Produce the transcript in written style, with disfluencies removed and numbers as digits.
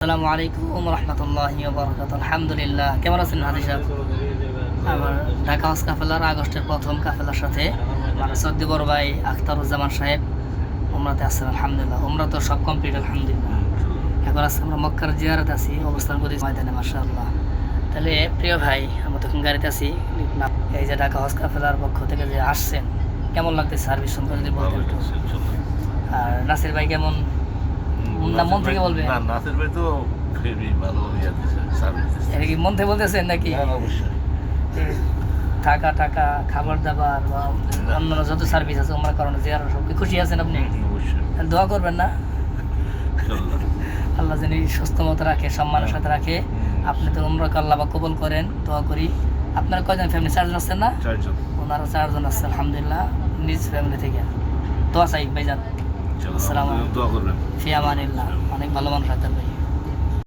আসসালামু আলাইকুম রহমতুল্লাহি ওয়া বারাকাতুহু। আলহামদুলিল্লাহ। কেমন আছেন হাজি সাহেব? আমার ঢাকা হজ কাফেলার আগস্টের প্রথম কাফেলার সাথে আমার সৌদি বড় ভাই আখতারুজ্জামান সাহেব উমরাতে আছেন। আলহামদুলিল্লাহ, উমরা তো সব কমপ্লিট আলহামদুলিল্লাহ। এখন আজকে আমরা মক্কার জিয়ারত আছি, অবস্থান করি ময়দানে। মাশাআল্লাহ। তাহলে প্রিয় ভাই, আমরা তখন গাড়িতে আছি। এই যে ঢাকা হজ কাফেলার পক্ষ থেকে যে আসছেন, কেমন লাগতেছে সার্ভিস সম্পর্কে যদি বলতেন একটু। আর নাসির ভাই কেমন, না মন থেকে বলবেন? না, নাসির ভাই তো খুবই ভালো সার্ভিস। এটা কি মন থেকে বলতেছেন নাকি? অবশ্যই। যে থাকা টাকা খাবার দাবার বা অন্যান্য যত সার্ভিস আছে ওমরা কারণে জিয়ারা সব খুশি আছেন আপনি? অবশ্যই। দোয়া করবেন না ইনশাআল্লাহ। আল্লাহ যেন সুস্থ মতো রাখে, সম্মানের সাথে রাখে। আপনি তো উমরাকে আল্লাহ বা কবুল করেন, দোয়া করি। আপনারা কয়জন ফ্যামিলি? 4 জন আসছেন না? চারজন। ওনারা 4 জন আসছে আলহামদুলিল্লাহ, নিজ ফ্যামিলি থেকে। দোয়া চাই ভাইজান। ইনশাআল্লাহ। আসসালামু আলাইকুম। দোয়া করবেন। ফি আমানিল্লাহ। অনেক ভালো মানুষ আছেন ভাই।